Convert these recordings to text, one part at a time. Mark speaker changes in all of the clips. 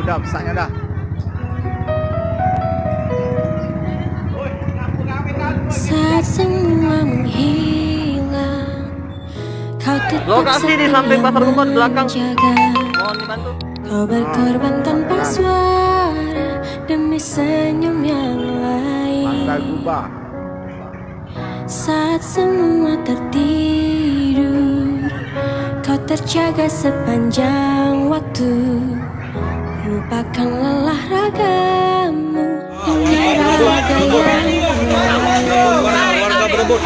Speaker 1: Dah besarnya dah.
Speaker 2: Saat semua menghilang, kau tetap
Speaker 3: Lokasi di samping pasar Kebon belakang. Mohon dibantu.
Speaker 2: Kau berkorban tanpa suara demi senyum yang lain.
Speaker 1: Pantai Gubah.
Speaker 2: Saat semua tertidur, kau terjaga sepanjang waktu. Lupakan lelah ragamu demi raga yang
Speaker 4: Warga berebut.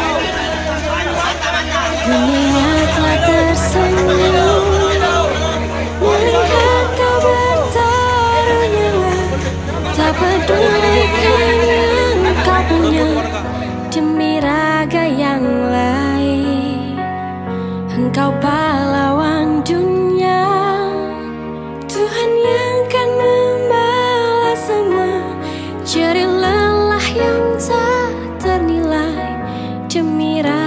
Speaker 2: dunia telah tersenyum melihat kau bertaruh nyawa. Tak pedulikan yang kau punya demi raga yang lain. Engkau pahlawan dunia, Tuhan yang kan membalas semua jerih lelah yang tak ternilai demi raga